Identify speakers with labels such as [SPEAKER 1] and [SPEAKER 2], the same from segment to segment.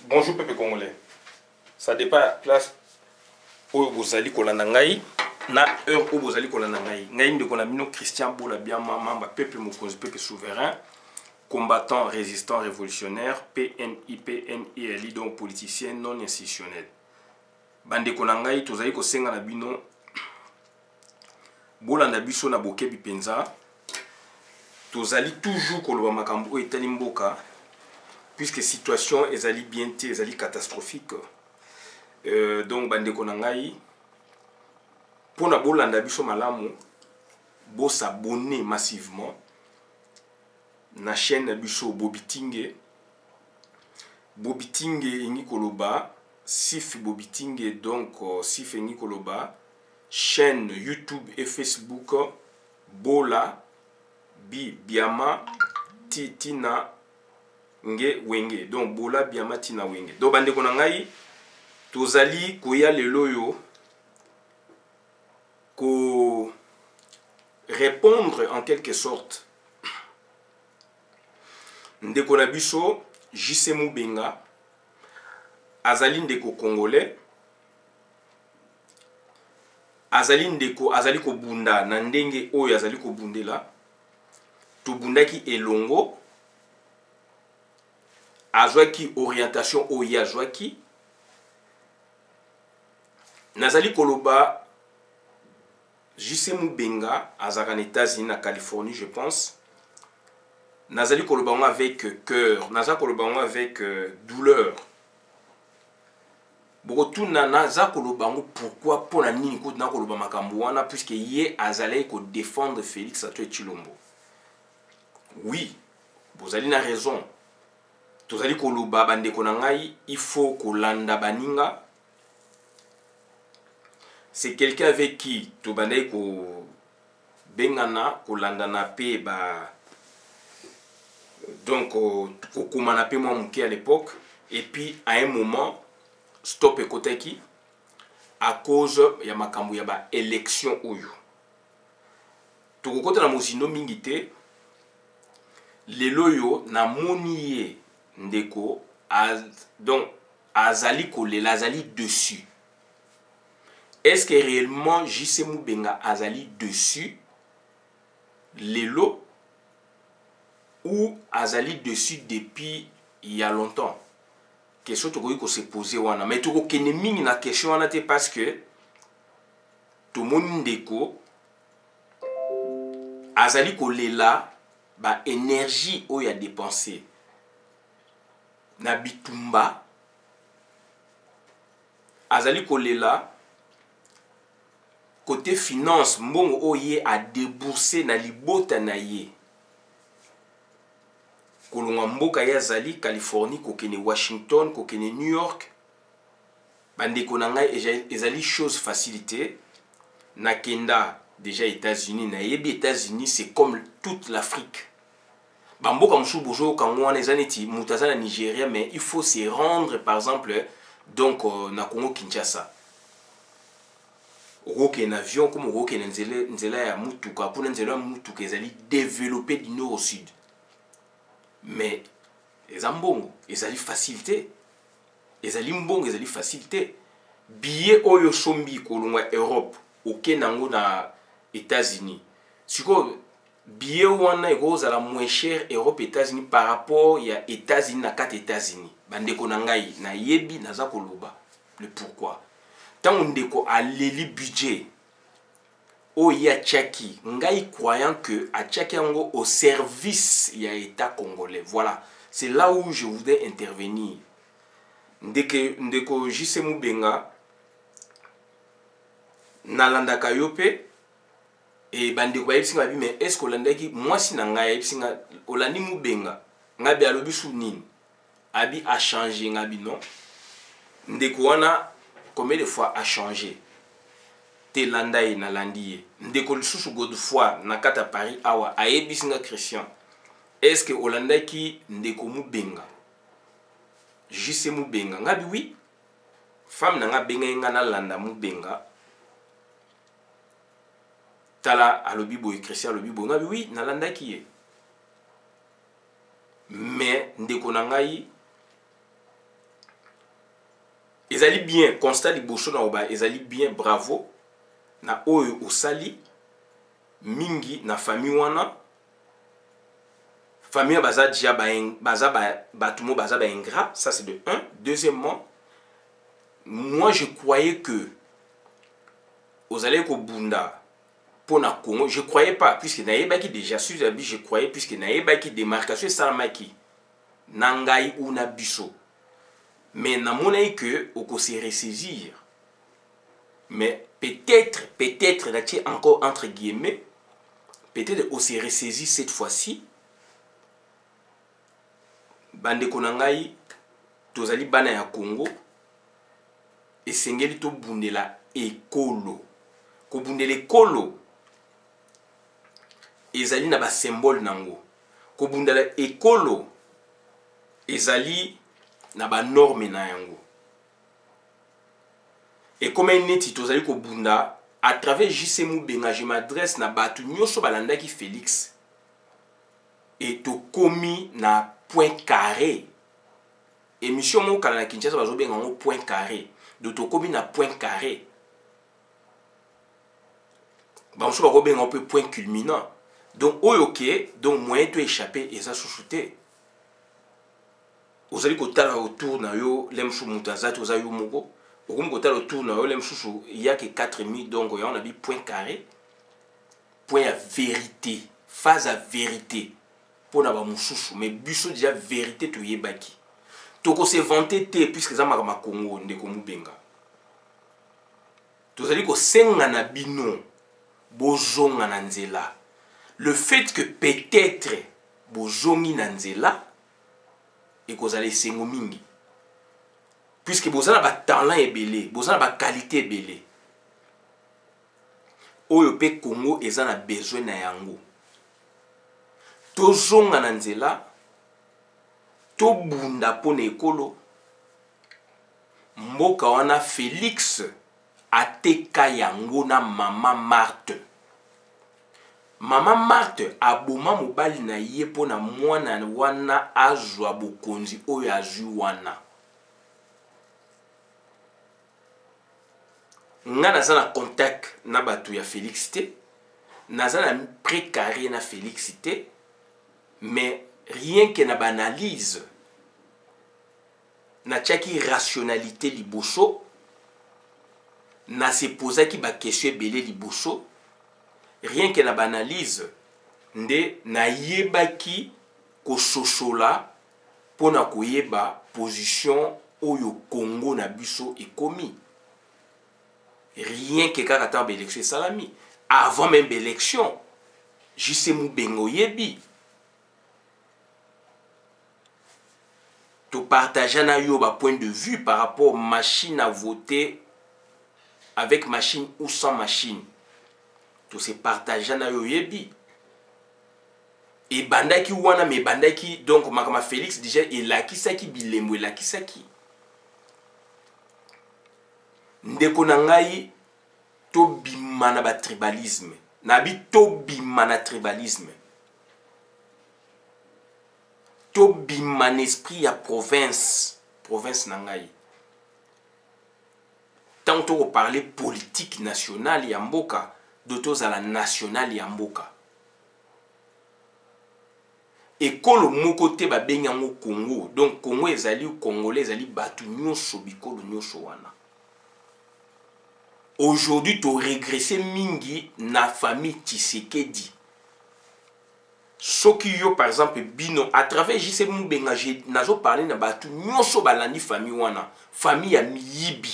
[SPEAKER 1] Bonjour peuple congolais. Ça dépend place où vous allez kolanda ngai na heure où vous allez kolanda ngai. Ngai ndeko na bino Christian Bola Biama mamba peuple mokonzi peuple souverain, combattant résistant révolutionnaire, PNI donc politicien non institutionnel. Bandeko na ngai tozali kosenga na bino bolanda biso na bokebi penza. Tozali toujours koloba makambo etali mboka. Puisque la situation est bien catastrophique. Donc, bandeko na ngai, pour na bolanda biso malamu, bo s'abonner massivement na chaîne biso Bobitinge. Bobitinge ingi koloba, Sif Bobitinge donc Sif ingi koloba, chaîne YouTube et Facebook Bola Biama Titina nge wenge donc Bola Biama Tina wenge. Donc bandeko na ngai tozali koya lelo yo ko répondre en quelque sorte ndeko na biso JC Mubenga azali ndeko congolais azali ko bunda na ndenge oyo azali ko bundela to bundaki elongo azwaki orientation oyo azwaki nazali koloba JC Mubenga azaka na États-Unis na Californie je pense nazali koloba avec cœur nazali koloba avec douleur beaucoup naza koloba pourquoi pona nini ko na koloba makambo wana puisque ye azali ko défendre Félix Antoine Tshilombo. Oui, vous avez raison. Tozali koloba bandeko na ngai, il faut kolanda baninga. C'est quelqu'un avec qui to bandai ko bengana kolanda na pe ba donc ko komana pe moi muke à l'époque et puis à un moment stop ekotaki à cause ya makambo ya ba élection oyo. To kokota na mozino mingi te lelo yo na moniye ndeko donc azali kolela azali dessus. Est-ce que réellement JC Mubenga azali dessus lelo ou azali dessus depuis il y a longtemps? Question to se poser wana mais to ko kene mingi na question wana te parce que to moni ndeko azali kolela ba énergie oyo ya dépenser na bitumba azali kolela côté finance mbongo oye a débourser na libota na ye kolonga mboka ya azali Californie kokene Washington kokene New York bandeko na ngai ezali chose facilité na kenda déjà États-Unis na yebi États-Unis c'est comme toute l'Afrique. Bamboka msou bojo kangwana ezaneti mutazana Nigeria mais il faut se rendre par exemple donc na Congo Kinshasa. Roke en avion comme roke en nzela ya mutuka pour nzela ya mutuka ezali développer du nord au sud. Mais ezambongo ezali facilité. Ezali mbongo ezali facilité. Billet oyo sombi kolongwa Europe oke nango na États-Unis. Siko billet wana ekozala moins cher Europe États-Unis par rapport ya États-Unis na 4 États-Unis. Bandeko na ngai na yebi naza koloba le pourquoi. Tant ndeko a leli budget o ya tchaki ngai croyant que a tchaki yango au service ya État congolais. Voilà, c'est là où je voudrais intervenir. Ndeko JC Mubenga nalandaka yope et bandeko ba yebsinga bi mais est-ce que olandaki moi si na ngai yebsinga olandi Mubenga ngabi alobi su nini abi a changé ngabi non ndeko wana combien de fois a changé te landaye na landiye ndeko lisusu Godefroid na kata Paris awa a yebisinga Christian est-ce que olandaki ndeko Mubenga JC Mubenga ngabi oui femme na nga benga nga na landa Mubenga tala alobi boy Christian alobi boy ngabi oui nalandaki ye mais ndeko na ngai ezali bien constat liboso na oba ezali bien bravo na oyo osali mingi na famille wana famille baza déjà batumo baza ba ingrat, ça c'est de un. Deuxièmement, moi je croyais que aux allez ko bunda pour na Congo, je croyais pas puisque naïba qui déjà sur je croyais puisque naïba qui démarcation salamaki nangai ou na biso. Mais na monnaie que au se ressaisir. Mais peut-être là tu encore entre guillemets peut-être au se ressaisir cette fois-ci. Bande konangai tozali bana ya Congo esengeli to bundela ekolo ko bundela ekolo ezali na ba symbole nango ko bundela ekolo ezali na ba norme na yango et comme neti tozali ko bunda à travers JC Mubenga je m'adresse na batu nyoso balandaki Félix et to komi na point carré. Émission mon canal Kinshasa va jouer en point carré. De to komi na point carré. Bah on se va jouer en point culminant. Donc ok, donc moyen to échapper et ça sous-shooter. Vous allez côté autour na yo lem sou mutazat oza yo moko. Au côté autour na yo lem sou il y a que 4000 donc on a dit point carré. Point à vérité, phase à vérité. Pour n'avoir moussoussou mais biso déjà vérité to yebaki toko se vanter te puisque ça m'a Congo ndeko Mubenga tozali ko senga na bino bozonga na nzela le fait que peut-être bozongi na nzela et kozali sengo mingi puisque bozala ba talent ebele bozala ba qualité ebele oyo pe Congo eza na besoin na yango tozonga na nzela tobunda pona ekolo mboka wana Félix ateka yango na mama Marthe aboma mobali na ye pona mwana wana azwa bokonzi oyo azwi wana nga naza na contact na bato ya Félix te naza na précaré na Félix te. Mais rien que na banalise, na tchaki rationalité liboso, na se posa ki ba question belé liboso, rien que na banalise, nde na yeba ki ko sosola pona ko yeba position oyo Congo na biso ekomi. Rien que kaka élection salami. Avant même l'élection, JC Mubenga yebi. Partager na yo ba point de vue par rapport machine à voter avec machine ou sans machine. Tout se partager na yo yebi. Et bandaki wana me bandaki donc makama Félix déjà il a qui ça qui bilembo il a qui ça qui. Ndeko na ngai to bimana ba tribalisme. Na bi to bimana tribalisme. To biman esprit à province nangai. Tant on parler politique nationale ya mboka, d'autres à la nationale ya mboka. Ekolo moko te ba benyango Congo. Donc Congo ezali ou Congolais ezali batu nyonso bikolo nyonso wana. Aujourd'hui to régressé mingi na famille Tshisekedi. Soki yo par exemple bino à travers JC Mubenga nazo parler na batu nyonso balandi famille wana famille ya miyibi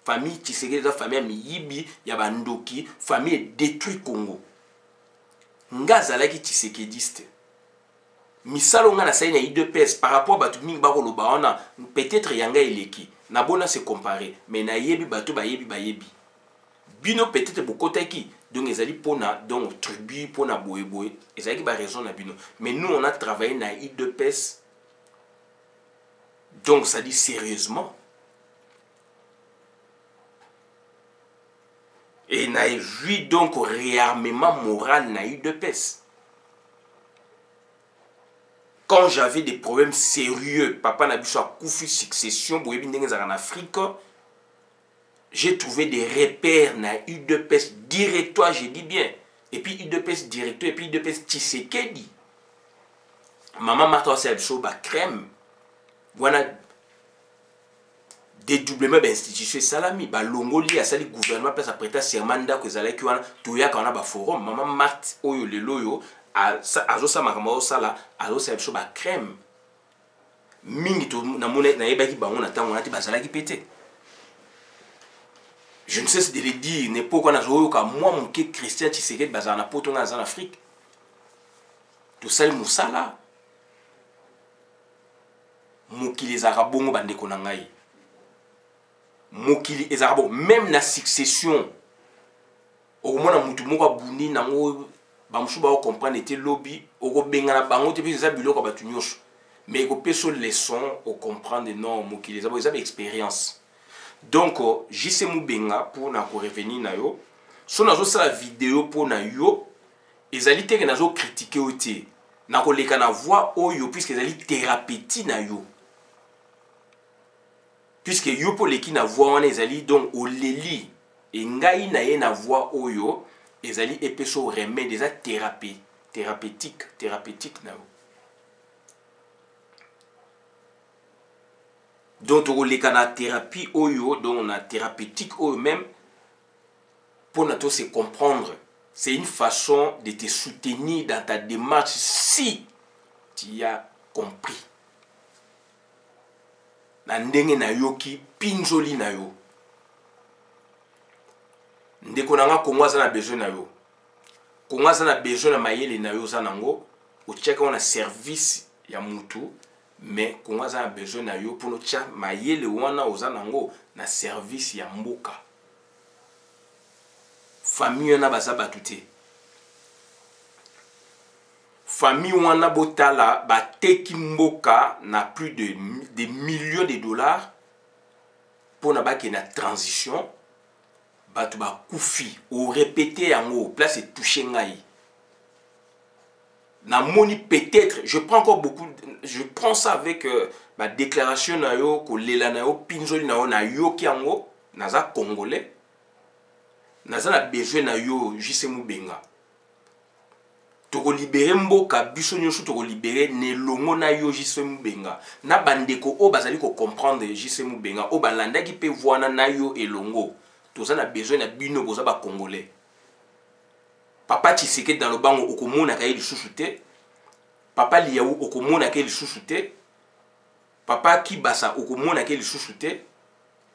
[SPEAKER 1] famille Tshisekedi famille ya miyibi ya bandoki famille détruit Congo ngazalaki Tshisekediste misalo nga na sai na IDPS par rapport batu mingi bakoloba wana peut-être yanga eleki na bona se comparer mais na yebi batu bayebi bino peut-être bokotaki donc ezali pona donc tribu pona boyeboy ezali ba raison na bino mais nous on a travaillé na IDPS donc ça dit sérieusement et na vu donc réarmement moral na IDPS quand j'avais des problèmes sérieux papa na biso a koufi succession boyebi ndenge za en Afrique j'ai trouvé des repères na UDPS directoire, je dis bien. Et puis UDPS directeur, et puis UDPS Tshisekedi. Maman Martha Sebso, ba crème. Voilà. Dédoublement d'institution salami. Ba longoli a sali gouvernement, place à prêter serment d'ako ezalaki wana, toya kana ba forum. Maman Marthe, oyo le loyo, azo sa makamao sala, azo Sebso ba crème. Mingi to na mona na yebaki bango na tango na ti bazalaki pété. Je ne cesse de le dire, n'est pas qu'on a joué comme moi, mon Christian Tshisekedi, bazar na poto en Afrique. Tout ça, le moussala. Mokili les arabons bande konangai. Mokili les arabons, même la succession. Au moins, na mutu moko buni na ngo bamushu ba comprendre était lobby, au bengana bango te pisa biloko batunyosho. Mais ko peso leçon au comprendre non mokili les arabons, ils avaient expérience. Donc, JC Moubenga pour na revenir na yo. So nazo sa la vidéo pour na yo. Ezali te que nazo critiquer oti. Na ko leka na voix oyo puisque ezali thérapeutique na yo. Puisque yo pour leki na voix wana ezali donc oleli et ngai na ye na voix oyo ezali epeso remède eza thérapeutique na yo. Donc, on a thérapie oyo, donc on a thérapeutique oyo même pour nous se comprendre. C'est une façon de te soutenir dans ta démarche si tu as compris. Na ndenge na yo ki pinzoli na yo. Ndeko nanga Kongo za na besoin na yo. Kongo za na besoin na mayele na yo za nango. O check on a service ya mutu. Mais Kongo a besoin na yo pour nous tcha mayele wana ozanango na service ya mboka. Famille na baza batute. Famille wana botala ba teki mboka na plus de des millions de dollars pour na ba ki na transition batu ba kufi ou répéter yango place et toucher ngai. Na moni peut-être, je prends encore beaucoup, je prends ça avec ma déclaration na yo ko lela na yo pinzoli na yo na yo kiango naza congolais. Naza na besoin na yo JC Moubenga. Toko libérer mboka biso nyonso toko libérer ne longo na yo JC Moubenga. Na bandeko o bazali ko comprendre JC Moubenga o balanda ki pe voana na yo elongo. Toza na besoin na bino boza ba congolais. Papa Tshisekedi dans le bango okomona ka yeli susute. Papa Liaou okomona ka yeli susute. Papa Kibasa okomona ka yeli susute.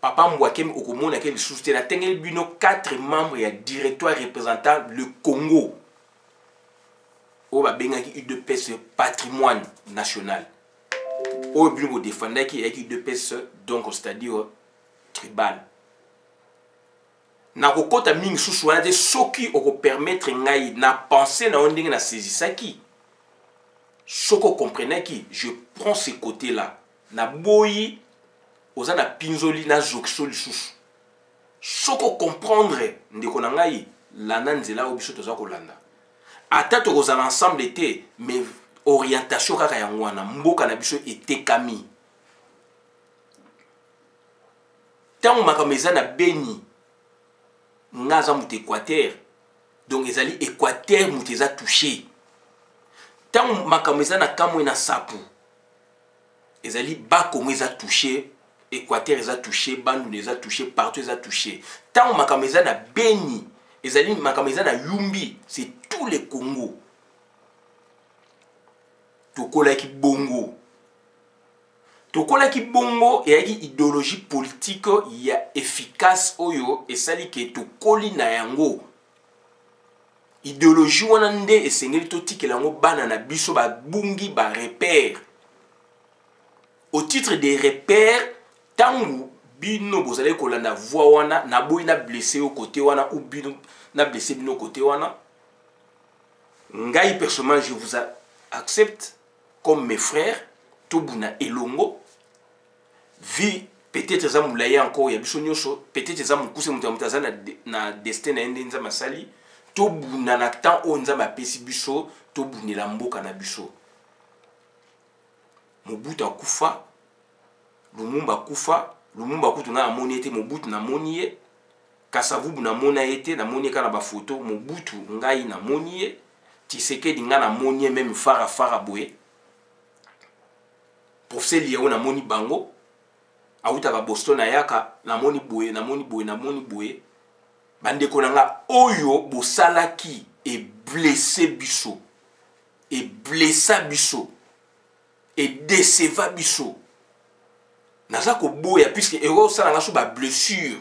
[SPEAKER 1] Papa Mbwakem okomona ka yeli susute. Na tengeli bino 4 membres ya directoire représentant le Congo. O ba bengaki UDPS patrimoine national. O bino défendaki avec UDPS donc c'est-à-dire tribal. Na kokota mingi susu wana te soki oko permettre ngai na penser na ondenge na saisissaki. Soko comprenaki, je prends ce côté là. Na boyi oza na pinzoli na zoksoli susu. Soko comprendre ndeko na ngai landa nzela obiso toza kolanda. Ata tokozala ensemble été mais orientation kaka yango wana mboka na biso etekami. Tango makambo eza na Beni Ngaza mout Équateur, donc ils allaient Équateur mout les a touché. Tant makameza na kamwe na sapu, ils allaient bas comme ils a touché, Équateur ils a touché, Bandou les a touché, partout ils a touché. Tant makameza na Beni, ils allaient makameza na Yumbi, c'est tous les Congo. Tokola ki bongo. Tokola ki bongo et une idéologie politique y a efficace oyo et sali ke tokoli na yango. Idéologie wana nde esengeli totikela yango bana na biso ba bungi ba repère. Au titre des repères, tangu bino bozali kolanda voix wana na boyi na blessé au côté wana ou bino na blessé bino côté wana. Ngai personnellement je vous accepte comme mes frères. Tobuna elongo vi peut-être za moulaye encore ya biso nyonso peut-être za mukuse mutu mutaza na destin na ende nza masali tobuna na temps o nza mapesi biso tobunela mboka na biso. Mobutu akufa Lumumba kufa Lumumba kutu na amoni ete Mobutu na moni ye Kasavubu na mona ete na moni ka na ba photo Mobutu ngai na moni Tshisekedi nga na moni même fara boye professeur Liao na moni bango auta ba Boston ayaka na moni boye bande konanga oyo bosalaki e blessé biso et blessa biso et déceva biso naza ko boya puisque ero sala nga so ba blessure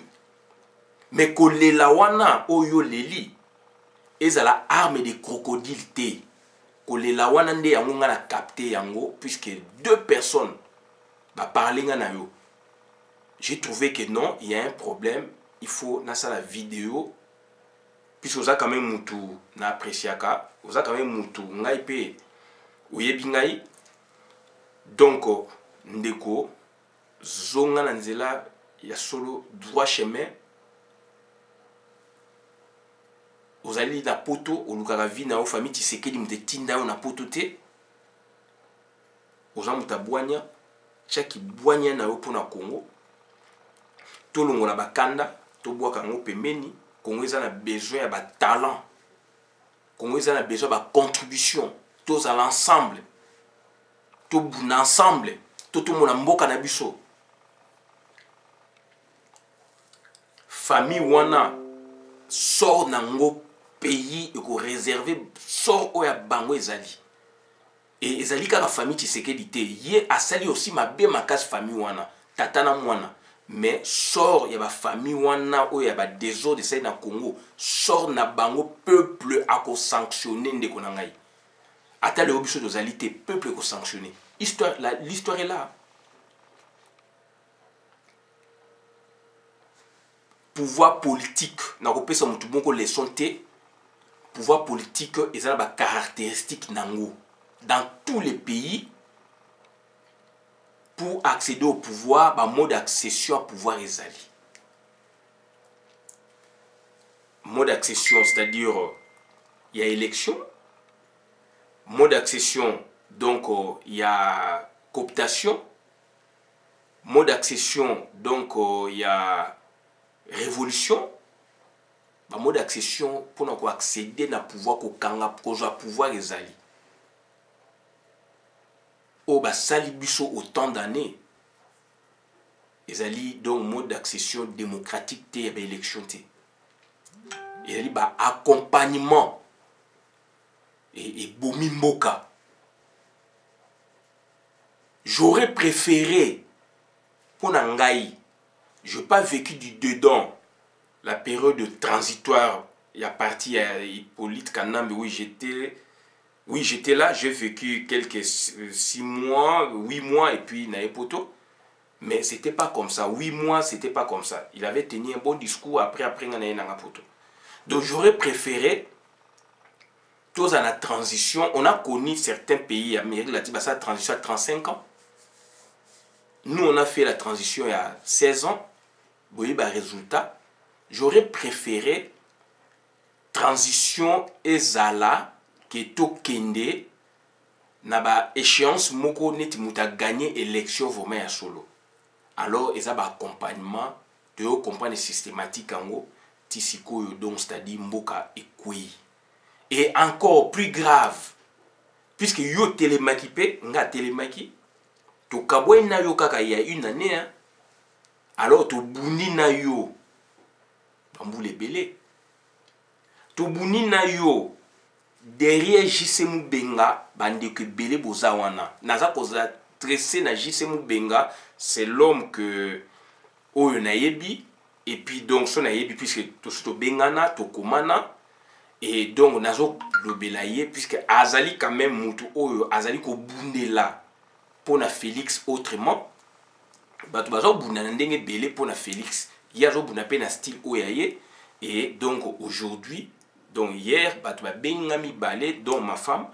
[SPEAKER 1] mais kolela wana oyo leli ezala arme de crocodile te kolela wana nde yango nga na capté yango puisque deux personnes ba parler nga na yo. J'ai trouvé que non, il y a un problème, il faut na ça la vidéo puisque oza quand même mutu na appréciaka oza quand même mutu ngai pe oyebi ngai donc ndeko zonga na nzela ya solo droit chemin ozali na poto olukaka vi na o famille Tshisekedi mute tinda yo na poto te oza muta bwanya chaki bwanya na yo pona Congo tolongola bakanda tobwaka ngo pembeni. Congo eza na besoin ya ba talent, Congo eza na besoin ba contribution, tous à l'ensemble, tout bon ensemble, tout le monde mboka na biso. Famille wana sort nango pays eko réservé sort oya bango ezali. Et ezali ka famille Tshisekedi te ye asali aussi mabe makasi famille wana tata na mwana. Mais sort ya ba famille wana o ya ba désordre de na Congo sort na bango peuple a ko sanctionner ndeko na ngai ata le obiso dozalité peuple ko sanctionner l'histoire est là. Pouvoir politique na ko pesa mutu bongo leçon te. Pouvoir politique ezala ba caractéristique nango dans tous les pays. Pour accéder au pouvoir, bah, mode d'accession au pouvoir ezali. Mode d'accession, c'est-à-dire il y a élection. Mode d'accession, donc il y a cooptation. Mode d'accession, donc il y a révolution. Bah, mode d'accession pour accéder au pouvoir, au pouvoir ezali. Oh bah sali biso autant d'années ezali donc mode d'accession démocratique te ba élection te ezali ba accompagnement et bomi mboka. J'aurais préféré pour ngai je pas vécu du dedans la période transitoire il y a parti à Hippolyte Kanambe où j'étais là, j'ai vécu quelques 6 mois, 8 mois et puis Naepoto. Mais c'était pas comme ça. 8 mois, c'était pas comme ça. Il avait tenu un bon discours après Naepoto. Donc j'aurais préféré, tous en la transition, on a connu certains pays, Amérique latine, ça transition à 35 ans. Nous, on a fait la transition il y a 16 ans. Vous voyez, résultat, j'aurais préféré transition ezala que to kende na ba échéance moko neti muta gagner élection vraiment ya solo. Alors ils a ba accompagnement de comprendre systématique ango tisiko yo donc c'est-à-dire mboka ekui. Et encore plus grave puisque yo télémaki pe nga télémaki to kabwe na yo kaka il y a une année hein? Alors to buni na yo bambou les belé to buni na yo derrière JC Moubenga bande que belé bozawana naza koza tressé na JC Moubenga c'est l'homme que oyo na yebi et puis donc son na yebi puisque to bengana to komana et donc nazo lobelaye puisque azali quand même mutu oyo azali ko bundela pona Félix autrement bato bazo bundana ndenge belé pona Félix yazo bunda pe na style oyaye et donc aujourd'hui donc hier bato ba bengami balé dont ma femme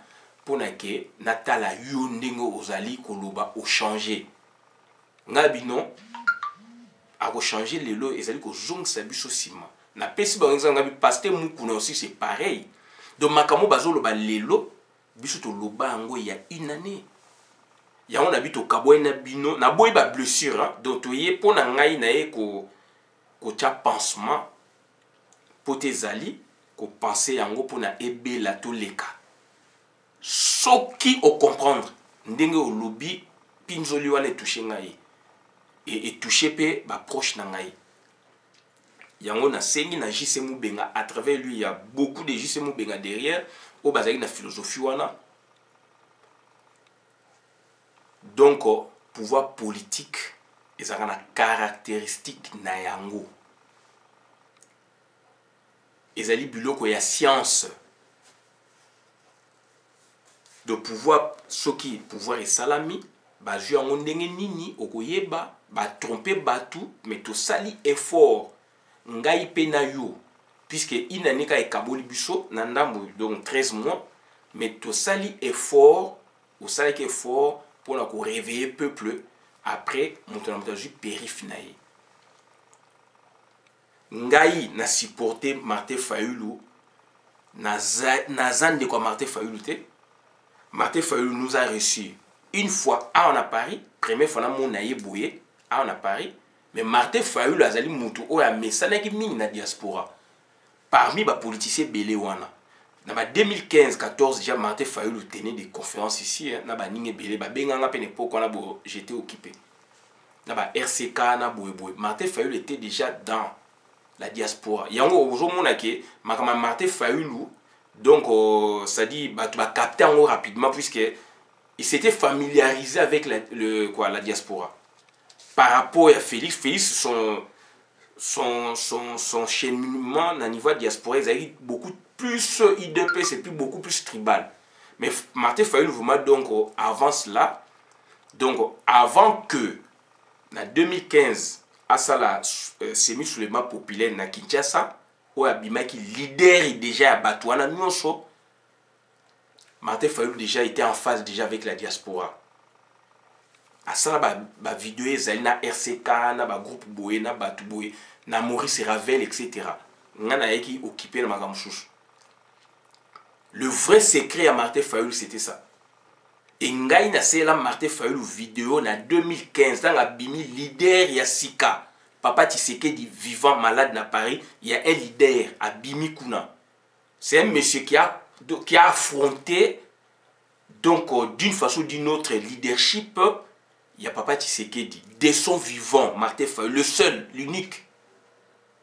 [SPEAKER 1] pona ke natala yo ndenge ozali koloba o changer ngabino a ko changer lelo ezali ko zongsa biso sima na pesi ba ngeza ngabi pasteur mukuna aussi c'est pareil donc makamo bazolo ba lelo biso to loba ngo ya une année ya on habite au kabwena bino na boy ba blessure hein? Donc toye pona ngai na e ko tia pansement pote zali ko penser yango pona ebela to leka soki o comprendre ndenge o lobby pinzoli wana toucher ngai et toucher pe ba proche na ngai yango na sengi na JC Moubenga à travers lui il y a beaucoup de JC Moubenga derrière au bazali na philosophie wana donc pouvoir politique ezaka na caractéristique na yango ezali biloko ya science de pouvoir soki pouvoir et salami ba jeu yango ndenge nini okoyeba ba tromper batu mais to sali effort ngai pe na yo puisque inanika ekaboli biso na ndambo donc 13 mois mais to sali effort au sali effort pour la réveiller peuple après monter périph naï ngai na supporter Martin Fayulu na zan de quoi Martin Fayulu te Martin Fayulu nous a reçu une fois à Paris première fois na mon naïe bouye à Paris mais Martin Fayulu azali mutu o ya mesana ki mingi na diaspora parmi ba politiciens belé wana na ba 2015-14 déjà Martin Fayulu tenait des conférences ici na ba ninge belé ba benganga pe n'époque on a j'étais occupé na ba RCK na boy Martin Fayulu était déjà dans la diaspora yango ozomona ke makama Martin Fayulu donc ça dit ba tu vas capter rapidement puisque il s'était familiarisé avec la diaspora par rapport à Félix son cheminement au niveau diaspora il beaucoup plus IDP c'est plus beaucoup plus tribal mais Martin Fayulu vraiment donc avant cela donc avant que en 2015 à ça la semi-soulèvement populaire na Kinshasa où abimaki leader déjà à Batouana nyonso Martin Fayulu déjà était en phase déjà avec la diaspora à ça ba vidéo ezali na RCK na ba groupe boye na batu boye na Maurice Ravel etc. ngana yeki occupé na makamouchou le vrai secret à Martin Fayulu c'était ça et ngai na c'est la Martin Fayulu vidéo na 2015 dans la bimi leader ya Sika Papa Tshisekedi vivant malade na Paris il y a un leader à bimi kuna c'est un monsieur qui a affronté donc d'une façon ou d'une autre leadership. Il y a Papa Tshisekedi, de son vivant, Martin Fayulu, le seul, l'unique.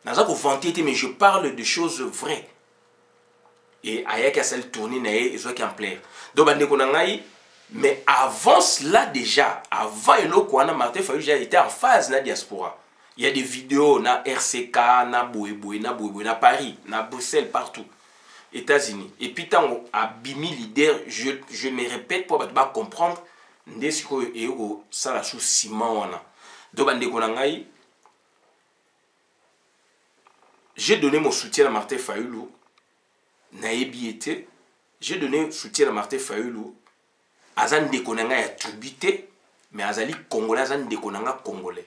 [SPEAKER 1] Naza ko vanté mais je parle de choses vraies. Et Ayak a celle tournée naé et qui en plaire. Donc bande ko ngai mais avant cela déjà, avant Elokwana Martin Fayulu déjà était en phase na diaspora. Il y a des vidéos na RCK, na Boye na Paris, na Bruxelles partout. États-Unis. Et puis tant à bimi leader, je me répète pour pas comprendre. Ndesiko eo sala sous ciment wana do bande ko ngai j'ai donné mon soutien à Martin Fayulu na ebiete j'ai donné soutien à Martin Fayulu azan de ko ngai attributé mais azali congolais azan de ko ngai congolais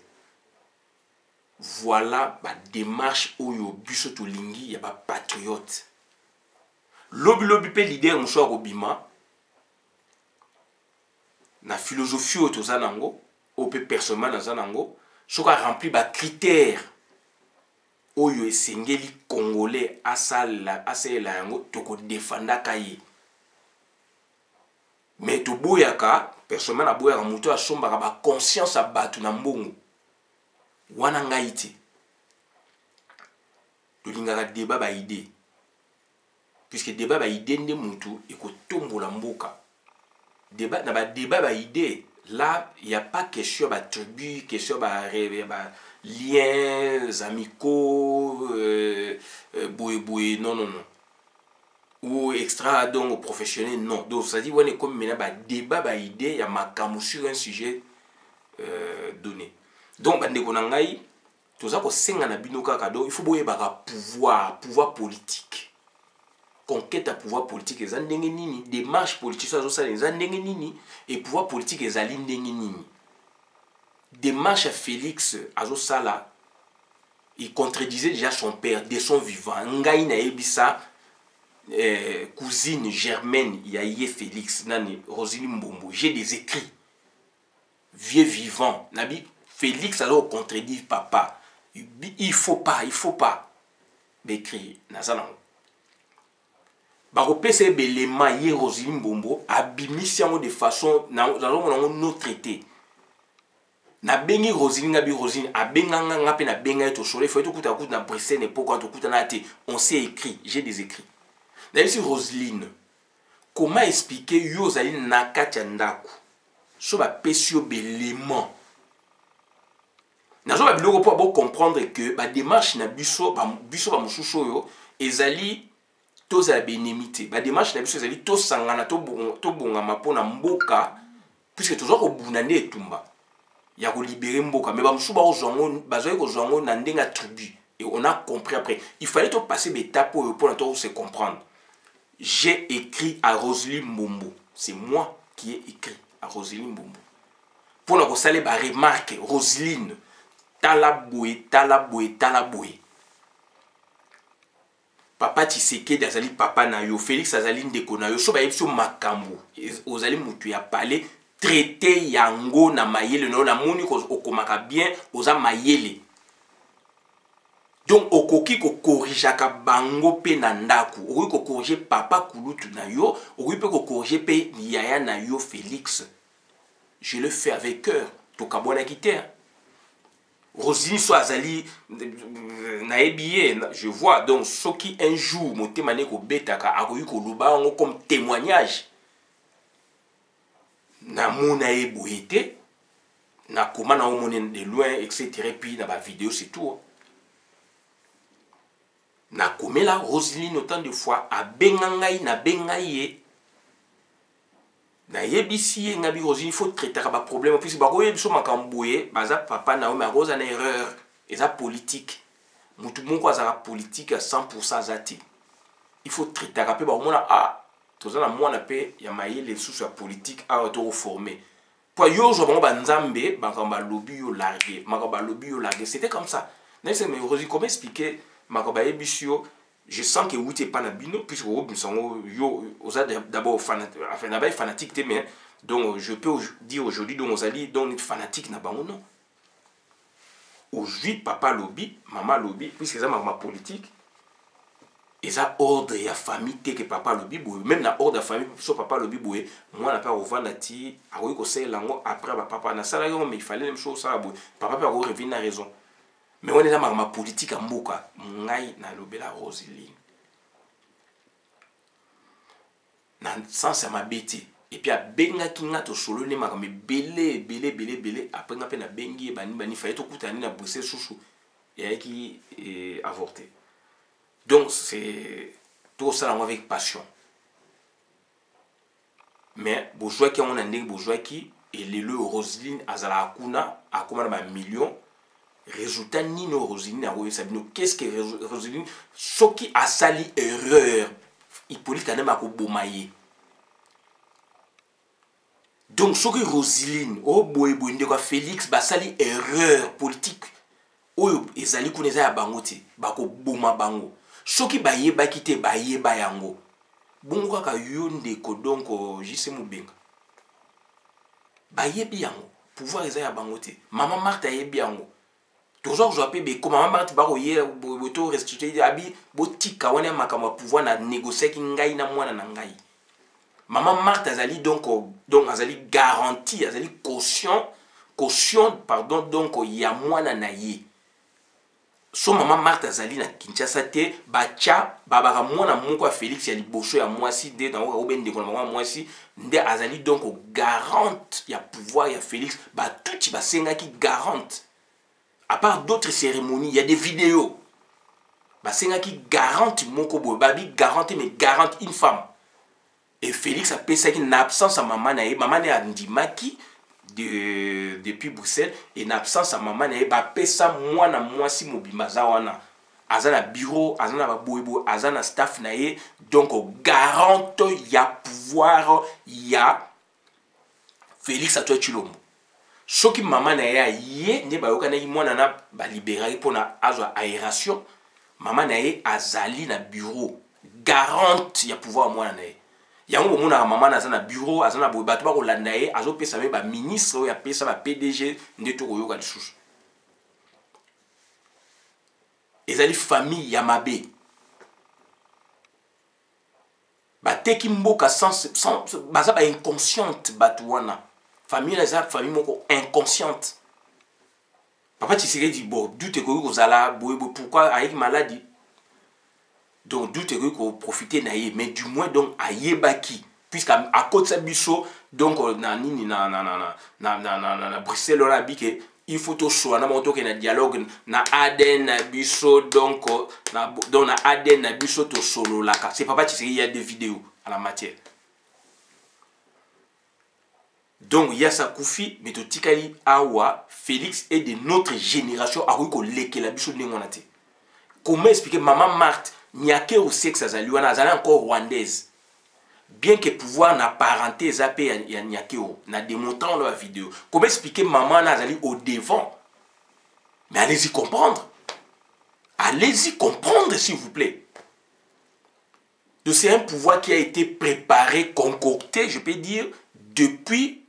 [SPEAKER 1] voilà ba démarche oyo biso to lingi ya ba patriote lobi pe leader muso akobima na philosophie au tozanango au pe personnellement dans zanango soka rempli ba critères oyo esengeli congolais asala yango toko défenda kaye mais to boyaka personnellement na boyaka muto asomba ba conscience abatu na mbongo wana ngaiti to lingaka débat ba idée puisque débat ba idée nde mutu ekotombola mboka débat na ba débat ba idée là il y a pas question ba tribu question ba liens amicaux boy non ou extra donc professionnel non donc ça dit on est comme maintenant ba débat ba idée il y a makamou sur un sujet donné donc ba ndeko na ngai toza ko senga na bino kaka donc il faut boye ba pouvoir politique conquête à pouvoir politique et ndenge nini démarche politique ça ça les ndenge nini et pouvoir politique et zali ndenge nini démarche à Félix azo sala il contredisait déjà son père de son vivant ngai na ebisa cousine germaine yaye Félix nani Roselyne Mbombo j'ai des écrits vieux vivant nabi Félix alors contredit papa il faut pas bécrit naza nango bakopesa belema ye Roselyne Mbombo abimisi yango de façon nazomona no traité na bengi Roselyne ngabi Roselyne abenganga nga pe na benga to solo faut tout kuta na Bruxelles époque quand kuta na te on s'est écrit j'ai des écrits d'ailleurs si Roselyne comment expliquer yo zali na kati ndako so ba pesio belema nazo ba biloko pour comprendre que ba démarche na biso ba mususu yo ezali tous à la bénémité ba démarche na biso ezali to sangana to bonga mapona mboka puisque toujours ko bunane etumba ya ko libérer mboka mais ba mususu ba ozongo bazoye ko zongo na ndenga tribu et on a compris après il fallait to passer des étapes pour to se comprendre. J'ai écrit à Roselyne Mbombo, c'est moi qui ai écrit à Roselyne Mbombo pour la saler ba remarque Roselyne talaboué papa Tshisekedi azali papa na yo Félix azali ndeko na yo so ba yebso makambo ozali mutu ya parler traité yango na mayele no na moni ko okomaka bien oza mayele donc okoki ko corriger ka bango pe na ndaku okoki ko corriger papa kulutu na yo okoki pe ko corriger pe yaya na yo Félix je le fais avec cœur to kabona kité Roselyne so azali na ebiye je vois donc ce qui un jour motema ne ko betaka akoki ko luba ngo comme témoignage na mona eboité na comment na omone de loin etc puis na ba vidéo c'est tout na komela Roselyne autant de fois a bengangai na bengaye na yebisi ngabi Roselyne il faut traiter ba problème puis ba ko yebiso makamboye baza papa na o ma rose na erreur eza politique mutu moko azala politique à 100% zati il faut traiter rapper ba mona ah tozana mwana pe ya mayele sous ya politique a auto formé pour yo zo bango banzambe bakamba lobby yo largué makamba lobby yo largué c'était comme ça mais Roselyne comment expliquer makamba yebisio je sens que vous n'êtes pas nabino puisque vous êtes d'abord fanatique mais donc je peux dire aujourd'hui donc vous allez donc être fanatique na bango non aujourd'hui papa lobby maman lobby puisque ça ma politique et ça ordre et la famille que papa lobby même na ordre de famille so papa lobby boye moi na pas revendre ti a ko ko c'est lango après papa na sala yo mais il fallait même chose ça boye papa peut revenir na raison. Mais on est dans ma politique à Mboka, ngai na lobela Roselyne. Dans sens à ma bêtise. Et puis à benga kinga to solo ne ma me belé après nga pe na bengi bani fallait to kutani na Bruxelles chouchou et qui avorté. Donc c'est tout ça avec passion. Mais bourgeois qui on a ndé bourgeois qui et le Roselyne azala akuna akuma na million résultat ni no Roselyne a sabino qu'est-ce que Roselyne ce qui a sali erreur Hippolyte quand même a ko bomaye donc ce que Roselyne o boye ndeko Félix ba sali erreur politique oyo ezali kuneza ya bango te bako boma bango ce qui baye ba kite baye ba yango bongo kaka yo ndeko donc JC Mubenga baye bi yango pouvoir ezali ya bango te maman Marthe ayebi yango toujours je appelle comme maman Marthe bako ye boto restituer abi botika wana makamwa pouvoir na négocier ki ngai na mwana na ngai maman Marthe azali donc azali garantie azali caution pardon donc ya mwana na ye so maman Marthe azali na Kinshasa te bacha babaka mwana moko Félix ya liboso ya mwasi de na ko bende ko maman mwasi nde azali donc garante ya pouvoir ya Félix ba tuti basenga ki garante. À part d'autres cérémonies, il y a des vidéos. C'est qui garante mon kobo, babi garante mais garante une femme. Et Félix a payé ça qui n'absence à maman n'a Ndimaki depuis Bruxelles et n'absence à maman n'a ba payé ça moi na moi si mobimaza wana. Azana bureau, azana boybo, azana staff nae donc garante ya pouvoir ya Félix à toi Chilombo. Ce qui maman na ya ye ne ba yokana yi mwana na ba libérer pour na azwa aération maman na ye azali na bureau garante ya pouvoir mwana na ye yango mona maman na na bureau azana bo bato ba ko landa ye azo pesa me ba ministre ya pesa ba PDG ndeto ko yoka lisusu ezali famille ya mabe bateki mboka sans baza ba inconsciente batuana famille les famille moko inconsciente. Papa Tshisekedi dit bon doute que vous allez pourquoi avec maladie donc doute que vous profiter naïe mais du moins donc ayebaki puisque à côté de biso donc na nini na Bruxelles on a dit que il faut tout soit na monto que na dialogue na ADN na biso donc na ADN na biso to solo laka c'est Papa Tshisekedi il y a des vidéos à la matière. Donc il y a sa koufi mais to tikali awa Félix est de notre génération a ko leke la biso ndengonate. Comment expliquer maman Marthe Niake au sexe azaliwana azali encore rwandaise. Bien que pouvoir na parenté zappé ya Niakeo na démontrant la vidéo. Comment expliquer maman nazali au devant? Mais allez-y comprendre. Allez-y comprendre s'il vous plaît. Donc c'est un pouvoir qui a été préparé, concocté, je peux dire, depuis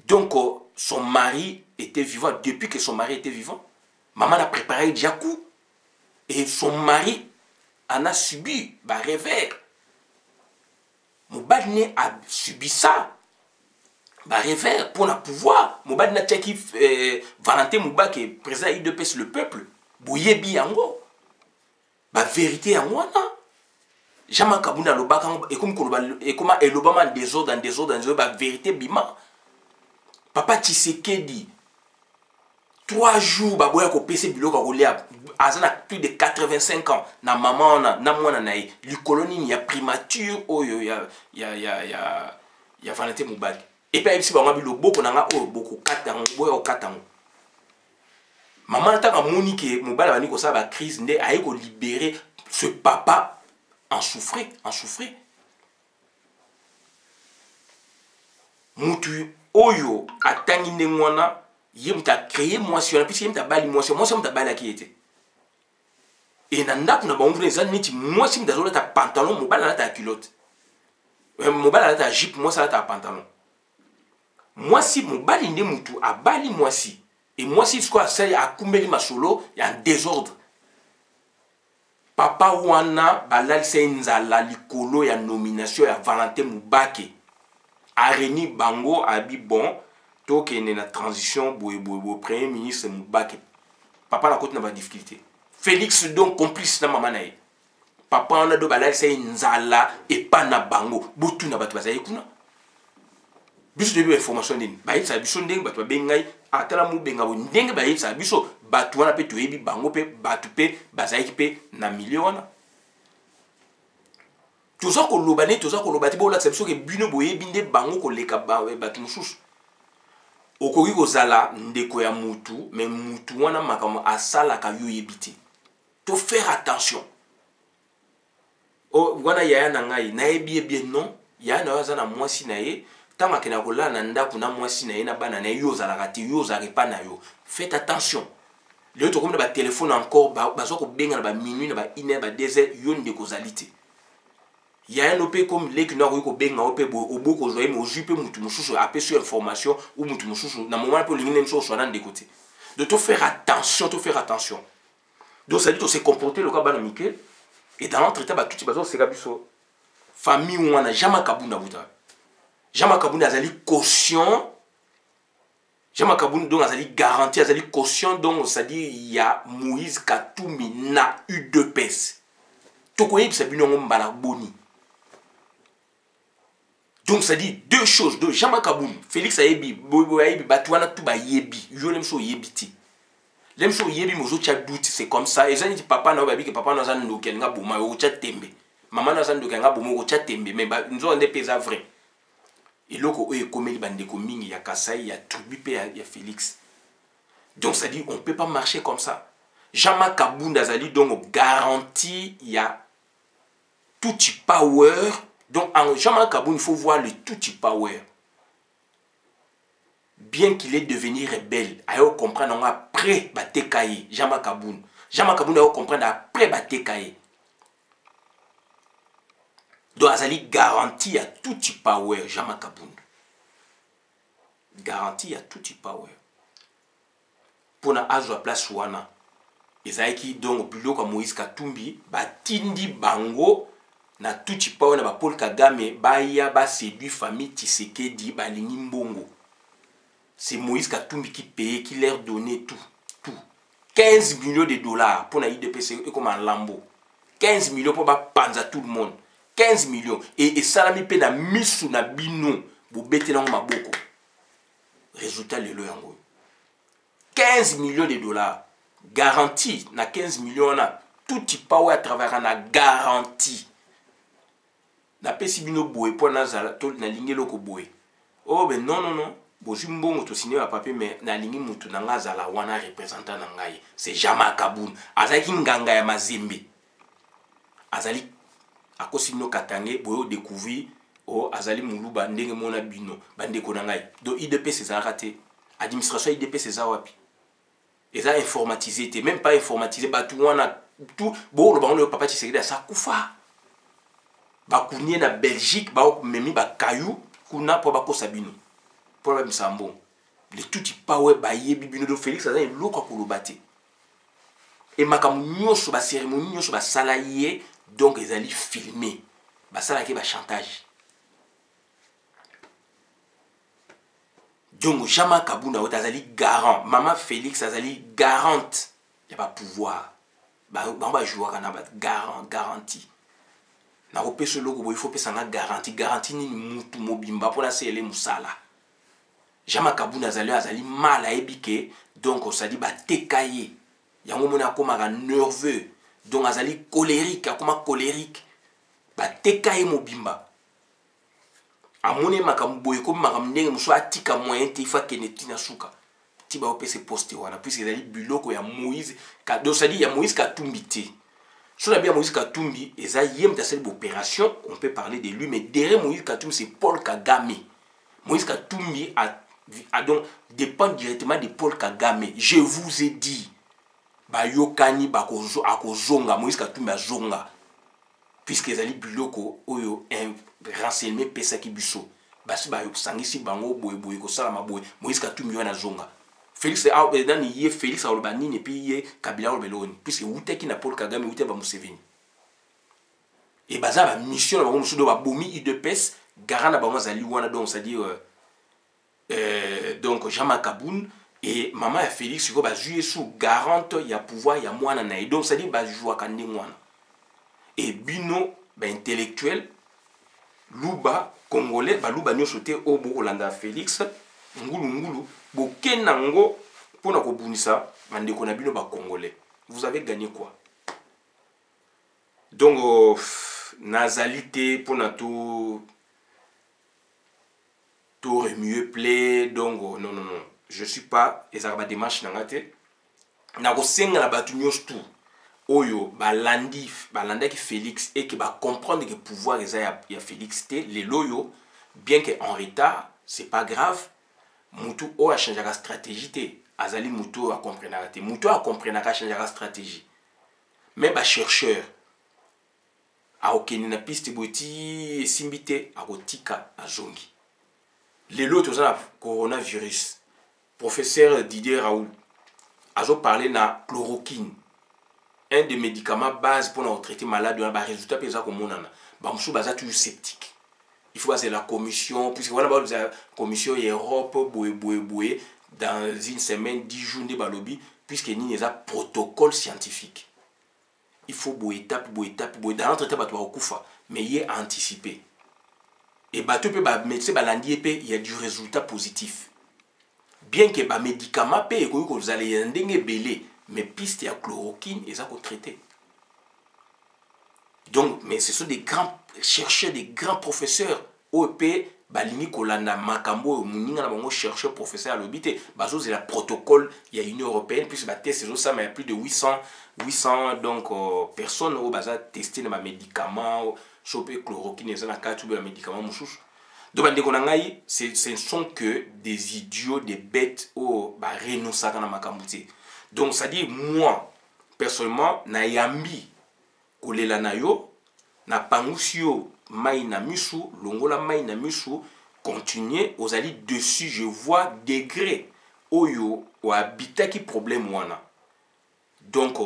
[SPEAKER 1] donc son mari était vivant, depuis que son mari était vivant. Maman a préparé Djakou et son mari en a subi bah revers. Mobadne a subi ça. Bah revers pour le pouvoir. Mobadne a tchaki Valentin Mouba qui est président IDPS le peuple. Boyebi yango. Bah vérité yango na. Jama kabuna lobaka et comme elobama désordre bah vérité bima. Papa Tshisekedi 3 jours ba boya ko pese biloko ko lia azana plus de 85 ans na maman na mwana na ye likoloni ya primature oyo ya Valentin Mouba et puis si ba ngabi loboko na nga oyo boko katango boya o katango maman ta ka moni ke Mouba ba ni ko sa ba crise nde aye ko libérer ce papa en souffrait mutu oyo atangi ndengwana yem ta créé moi sur la puis yem ta bali moi sur ta bali qui était et nanda kuna ba on les aniti moi si mdazola ta pantalon mobala na ta culotte mobala na ta jupe moi ça ta pantalon moi si mobali ndi mutu abali moi si et moi si ce quoi ça a kumbeli masolo il y a un désordre papa wana balal senzala likolo ya nomination ya Valentin Moubake areni bango abi bon to que na transition bo premier ministre Moubake papa la côte na ba difficulté Félix donc complice na maman nae papa on a do balal senzala et pas na bango butu na batu bazali kuna biso de information ndeni ba yitsa biso ndenge batu bengai atala mu benga bo ndenge ba yitsa biso batu wana pe to yebi bango pe batu pe bazali pe na million toza ko lobane toza ko lobati bo la biso ke bino boyebi nde bango ko leka batu mususu okoki kozala ndeko ya mutu mais mutu wana makamo asala ka yo yebiti to faire attention o wana yaya na ngai na yebi bien non yaya na waza na mwasi na ye tanga kena ko la na ndako na mwasi na ye na bana na yo zala kati yo zala pa na yo faites attention le to comme ba téléphone encore ba zo ko benga na ba minuit na ba 1h ba 2h yo ndeko zalite yaya no pe comme les na ko benga o pe oboko zo mo jupe mutu mususu apé sur information ou mutu mususu na moment pour l'ingine so so na ndékoté de te faire attention donc ça dit to se comporter le kabana Mikel et dans l'entretien ba tout bazo se kabiso famille wana jama kabunda buta jama kabunda azali caution jama kabunda donc azali garantie azali caution donc ça dit il y a Moïse Katumbi na UDPS to ko yebisa bino mbala boni. Donc ça dit deux choses, deux Jama Kaboun, Félix Ayebi, Bobo Ayebi, Batouana Touba Yebi, yo lemso Yebiti. Lemso Yebi mozo tcha doute, c'est comme ça. Et ça dit papa na babi que papa na zan ndoken nga boma yo tcha tembe. Maman na zan ndoken nga boma yo tcha tembe, mais ba nzo ande pesa vrai. Et loko oye komeli bande ko mingi ya Kasai, ya Toubi pe ya Félix. Donc ça dit on peut pas marcher comme ça. Jama Kaboun azali donc garantie il y a tout power. Donc, en Jama Kaboun, il faut voir le Tutsi Power. Bien qu'il est devenu rebelle, il faut comprendre après Batekaye, Jama Kaboun. Jama Kaboun, il faut comprendre après Batekaye. Donc, Azali garantie à Tutsi Power, Jama Kaboun. Garantie à Tutsi Power. Pour na azo place wana. Ezaki donc, au plus comme Moïse Katumbi, Batindi Bango. na tuti pa wana ba Paul Kagame baya ba séduit famille Tshisekedi balingi mbongo. C'est Moïse Katumbi qui payait, qui leur donnait tout. 15 millions de dollars pour la IDPC comme un lambeau. 15 millions pour panza tout le monde. 15 millions. Et ça mi pe na misu na bino. Bo bete na maboko. Résultat le yango. 15 millions de dollars. Garantie na 15 millions na tout y power à travers na garantie. Na pesi bino boé pour na zala to na lingelo ko boé. Oh ben non. Bozwi mbongo to signé papier mais na lingi mutu na ngazala wana représentant na ngai c'est Jama Kaboun azaki nganga ya Mazembe azali akosi no katange boyo découvrir o azali muluba ndenge mona bino bande ko na ngai do IDP c'est ça raté administration IDP c'est ça wapi et ça informatisé té même pas informatisé ba tout wana tout bo lo bango papa Tshisekedi ça kufa ba kunye na Belgique ba memi ba kayu kuna po ba ko sabino problème sambo le tout power ba yebi bino do Félix aza eloko kolobate et makamu nyonso ba cérémonie nyonso ba salaye donc ezali filmé ba sala ke ba chantage donc Jama Kabuna azali garant maman Félix azali garante ya ba pouvoir ba jouer kana ba garantie na ko peso loko bo il faut pesa na garantie ni mutu mobimba pour la célé musala Jama Kabuna azali mal à ébike donc on s'est dit bah tekaye yango mona koma nerveux donc azali colérique bah tekaye mobimba amone makambo boye ko makambo ndenge muso atika moyen te fa keneti na suka ti ba opese poste wana puisque ezali biloko ya Moïse donc ça dit ya Moïse Katumbi te sur la bien Moïse Katumbi eza yem ta cette opération on peut parler de lui mais derrière Moïse Katumbi c'est Paul Kagame. Moïse Katumbi donc dépend directement de Paul Kagame. Je vous ai dit ba yokani ba akozonga Moïse Katumbi azonga puisque ezali biloko oyo un renseignement pesa ki biso basi ba sangisi bango boye ko sala maboye Moïse Katumbi wana zonga Félix dans yé Félix Alobani et puis yé Kabila Olbeloni puisque uteki na Paul Kagame uteki ba Museveni et baza ba mission na bango musudo ba bomi IDPS garana bango zali wana donc ça dit donc Jama Kaboun et maman Félix ko ba jouer sous garante ya pouvoir ya mwana na donc ça dit ba jouer kande mwana et bino ba intellectuel luba congolais ba luba nyo sauté au bo Olanda Félix ngulu bo kenango pona ko bunisa bande ko na bino ba congolais vous avez gagné quoi donc nazalité pona tout mieux plaît donc non je suis pas ezarba démarche nangate na ko senga na batu nyos tout oyo balandi ki Félix et que ba comprendre que pouvoir eza ya Félix té les loyo bien que en retard c'est pas grave mutu o a changer la stratégie té azali mutu a comprendre té mutu a comprendre ka changer la stratégie mais ba chercheur a okeni na piste boti simbité a kotika a zongi les lots la coronavirus professeur Didier Raoult a parlé na chloroquine un des médicaments base pour traiter malade dans ba résultat pesa ko monana ba musu baza toujours sceptique il faut c'est la commission puisque voilà la commission Europe boye dans une semaine 10 jours de balobi puisque ni les protocole scientifique il faut étape dans notre étape tu vas kufa mais il est anticipé et bah tu peux bah médecin balandi il y a du résultat positif bien que bah médicament pe ko vous allez ndenge belé mais piste ya chloroquine et ça qu'on traiter donc mais ce sont des grands chercheurs des grands professeurs OEP balini kolanda makambo muninga na bango chercheur professeur à l'obité bazo c'est la protocole il y a une européenne puis ba test c'est ça mais il y a plus de 800 donc personnes au baza tester les médicaments choper chloroquine et na quatre de médicaments mususu donc bande konangai ce ne sont que des idiots des bêtes au ba renoncer na makambo te donc ça dit moi personnellement na yambi kolela na yo na pangusio mai na misu longola mai na misu continuer aux alliés dessus je vois degré oyo o habita qui problème wana donc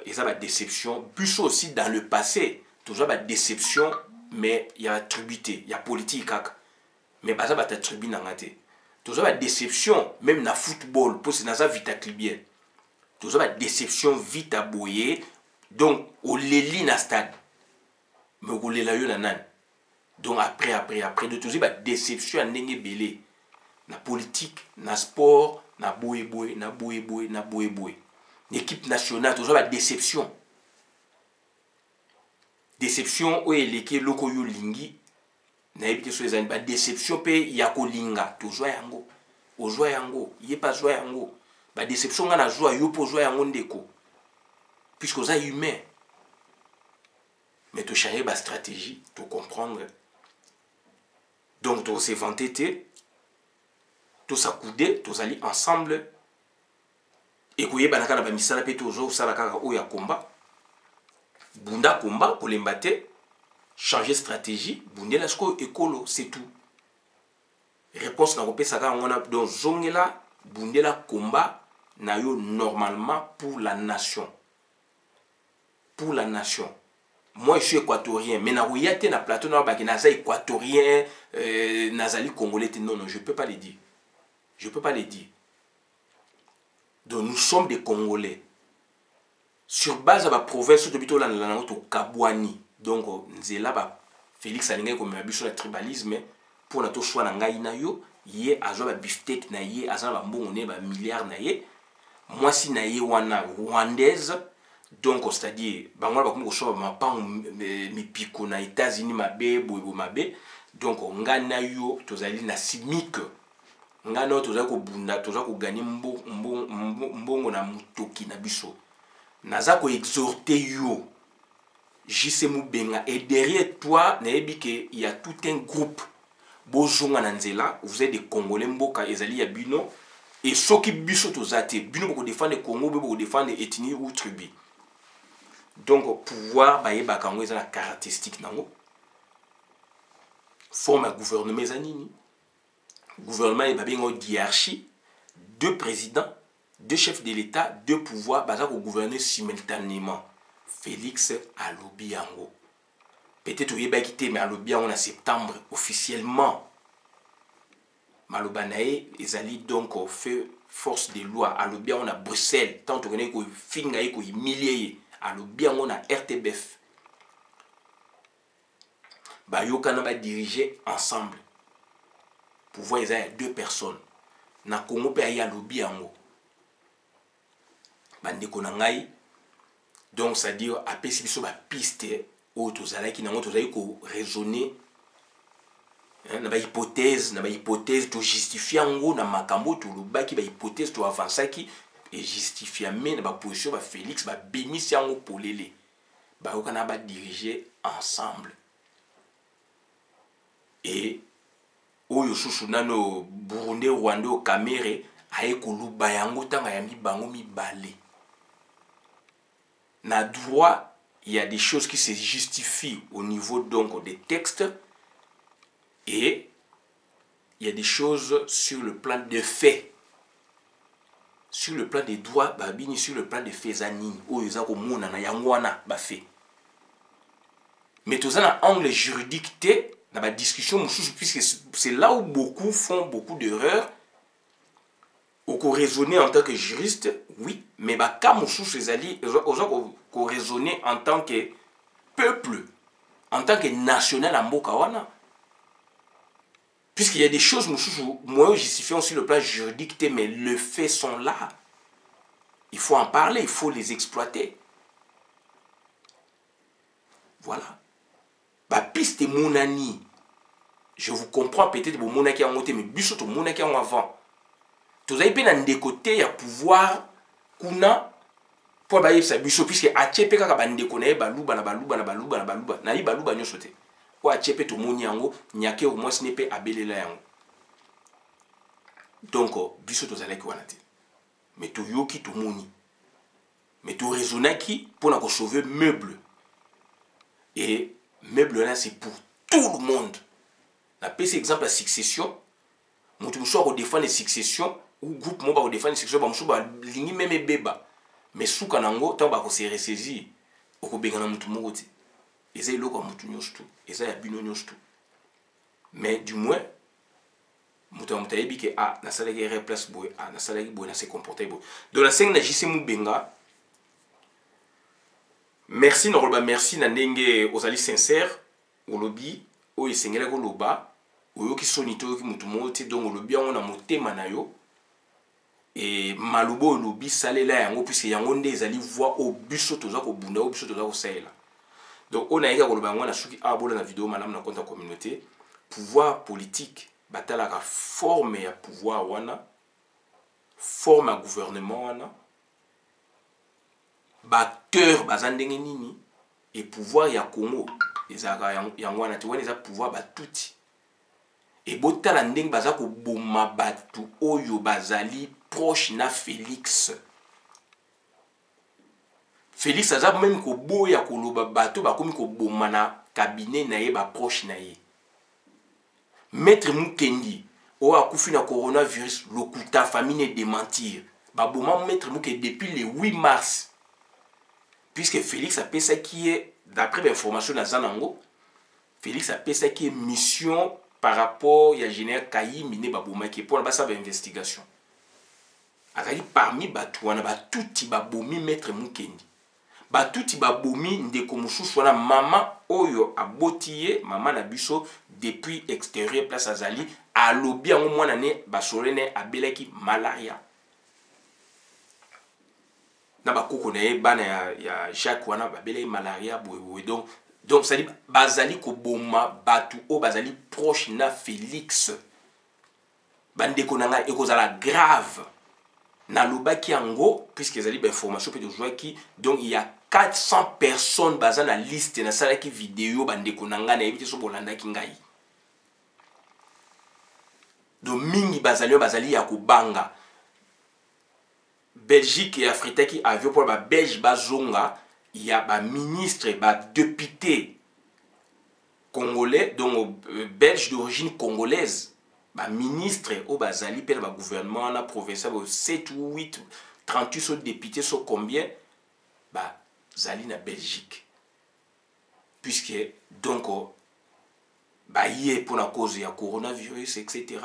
[SPEAKER 1] et ça la déception plus aussi dans le passé toujours ba déception mais il y a attributé il y a politique kaka mais baza ba t'attribuer na ngate toujours ba déception même na football pour c'est na ça vite clibien toujours ba déception vite à boyer donc au leli na stade mais au lela yo na nan donc après de toujours ba déception ndenge belé na politique na sport na boye l'équipe nationale toujours ba déception où eleki loko yo lingi na ebite so ezani ba déception pe ya kolinga to joie yango o joie yango yé pas joie yango ba déception nga na joie yo po joie yango ndeko puisque ça humain mais to changer ba stratégie to comprendre donc to se vanter to s'accouder to zali ensemble et koyeba na kana ba misala pe to zo sala kaka o ya combat bunda combat pour les battre changer stratégie bundela sko ekolo c'est tout réponse na kopé saka ngona donc zongela bundela combat na yo normalement pour la nation moi je suis équatorien mais na royate na plateau na baki na za équatorien nazali congolais non je peux pas le dire donc nous sommes des Congolais sur base de la province de Bito la Kabouani donc nzela ba Félix alinga comme biso la tribalisme pour na to choix na ngai na yo yé azo ba beefsteak na yé aza ba mbongo ne ba milliard na yé moi si na yé wana rwandaise donc c'est-à-dire bango ba ko choix ma pa mi piko na États-Unis mabe boyebo mabe donc ngana yo tozali na simique ngana toza ko bunda toza ko gagner mbongo na mutoki na biso naza ko exhorter yo JC Moubenga et derrière toi il y a tout un groupe bozonga na nzela vous êtes des Congolais mboka ezali ya bino et soki biso tozate bino boko défendre Congo boko défendre ethnie ou tribu donc pouvoir bayeba kango eza la caractéristique nango forme un gouvernement ezanini gouvernement et babingo hiérarchie deux présidents deux chefs de l'État deux pouvoirs baza ko gouverner simultanément Félix alobi yango peut-être oyeba kité mais alobi yango en septembre officiellement maloba nae ezali donc fait force de loi alobi yango na Bruxelles tant to connaît ko finga ko humilier alobi yango na RTBF ba yokana ba diriger ensemble pouvoir il y a deux personnes na Congo pe ya alobi yango bandeko na ngai donc ça dit apesi biso ba piste o tozalaki nango tozali ko raisonner na ba hypothèse to justifier ngo na makambo to lobaki ba hypothèse to avançaki et justifier mais na ba position ba Félix ba bémisi yango polele ba okana ba diriger ensemble et oyo susu nano Burundi Rwanda o Cameroun aye koluba yango tanga ya mibango mibale na droit il y a des choses qui se justifient au niveau donc des textes et il y a des choses sur le plan des faits sur le plan des droits babini sur le plan des faits zanini oyo za ko mona na yango wana ba fait mais tout ça na angle juridique té dans la discussion puisque c'est là où beaucoup font beaucoup d'erreurs ou qu'on raisonner en tant que juriste oui mais bah quand les alliés qu'on raisonner en tant que peuple en tant que national en Bokawana puisqu'il y a des choses moi justifiant sur le plan juridique mais les faits sont là il faut en parler il faut les exploiter voilà ba piste monani je vous comprends peut-être bon monaki en côté mais biso to monaki en avant tous avez bien des côtés à pouvoir kuna pour ba yesa biso puisque achepe kaka bandeko na baluba na yi baluba nyoso te o achepe to moni yango nyake au moins ne pe abelela yango donc biso to zalaki wana te mais to yoki to moni mais to raisonnaki pour na ko sauver meuble et meuble là c'est pour tout le monde la PC exemple la succession mutu muso ko défendre la succession ou groupe mo ba ko défendre la succession ba muso ba lingi même beba mais souka nango tant ba ko se ressaisir o ko benga na mutu moko ti eza eloko ya mutu nyonso tu eza ya bino nyonso tu mais du moins mutu ya mutu ayebi ke nasalaki erreur place boye nasalaki boye nase comporte boye donc nasengi na JC Moubenga merci na koloba merci na ndenge ozali sincère olobi oyo esengelaki oloba oyoki soni to oyoki mutu moko te donc olobi yango na motema na yo et maloba olobi salela yango puisque yango nde ezali voix o biso toza kobunda o biso toza kosalela donc on a yeka koloba yango na suki abola na vidéo malamu na compte ya communauté pouvoir politique batalaka forme ya pouvoir wana forme ya gouvernement wana bateur baza ndenge nini et pouvoir ya Congo ezalaka yango wana te wana eza pouvoir batuti et botala ndenge baza koboma batu oyo bazali proche na Félix aza même koboya koloba bato bakomi koboma na cabinet na ye ba proche na ye Maître Mukendi o akufi na coronavirus lokuta famille démentir baboma Maître Mukendi depuis le 8 mars puisque Félix a pensé qui est d'après l'information na Zanango Félix a pensé qui est mission par rapport à général Kayi Mine baboma qui pour la base investigation azali parmi batouana batuti babomi Maître Mukendi batuti babomi ndeko mususu wana mama oyo abotiye mama na biso depuis extérieur place azali alobi yango mwana ne basolene abelaki malaria na bakoko na ye bana ya Jacques wana babelaki malaria boye donc ça dit bazali ko boma batu o bazali proche na Félix bandeko nanga ekozala grave na lobaki yango puisque ezali ba information pe de joie qui donc il y a 400 personnes baza na liste na salaki vidéo bandeko nanga na yebite so bolandaki ngai donc mingi bazali ya kobanga Belgique et Afrique qui avion pour ba Belge bazonga il y a ba ministre ba député congolais donc belge d'origine congolaise ba ministre au bazali pe ba gouvernement na provincial 7 ou 8 38 so députés so combien ba zali na Belgique puisque donc ba yé pour la cause ya coronavirus etc.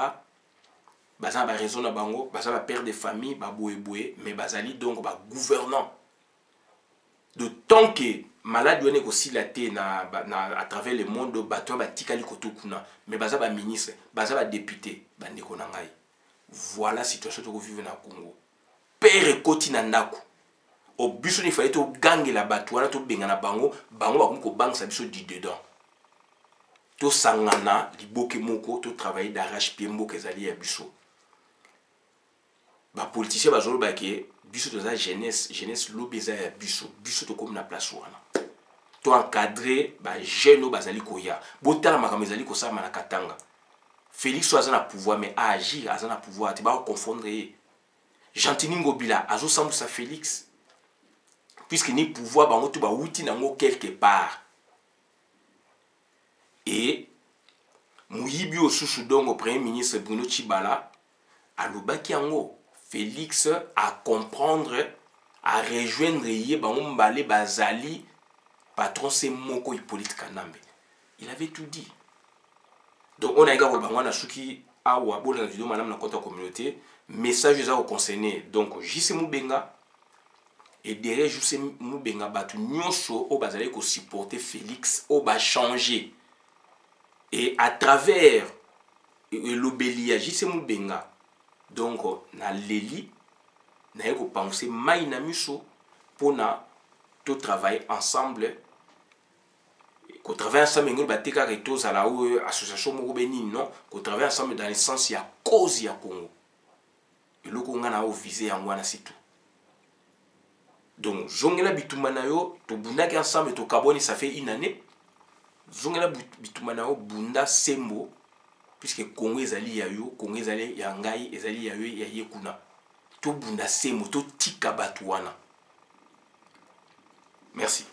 [SPEAKER 1] baza ba raison na bango baza ba père de famille ba boye mais bazali donc ba gouvernant de tant que malade yone ko silate na à travers le monde bato ba tikali kotokuna mais baza ba ministre baza ba député bandeko na ngai voilà situation to vivre na Congo père koti na ndako au biso ni fallait to gangela bato wana to benga na bango ba ko bangsa biso di dedans to sangana liboke moko to travailler d'arrache-pied moko ezali ya biso ba politicien bazolo ba ke biso to za jeunesse lobeza ya biso to comme na place wana to encadrer ba jeune bazali koya botala makambo ezali ko sama na Katanga Félix aza na pouvoir mais à agir aza na pouvoir te ba confondre Gentini Ngobila azo sambusa Félix puisque ni pouvoir bango to ba wuti nango quelque part et Muyibi osusu dongo premier ministre Bruno Tshibala alobaki yango Félix à comprendre, à rejoindre yé mbale bazali patron c'est moko Hippolyte Kanambe. Il avait tout dit. Donc on a également bangwana suki awa bon la vidéo madame na compte communauté message za concerné donc JC Moubenga et derrière JC Moubenga batu nyonso o bazali ko supporter Félix o ba changer et à travers l'obélia JC Moubenga donc na leli na yeko penser mai na miso pona to travailler ensemble ko travailler ensemble ngol bateka reto za la association moko beni non ko travailler ensemble dans le sens ya cause ya Congo et loko ngana o viser yango na situ donc zongela bituma na yo to bundaki ensemble to kaboni ça fait une année zongela bituma na yo bunda sembo puisque Congo ezali ya yo Congo ezali ya ngai ezali ya yo ya yekuna to bunda semo to tika batu wana merci.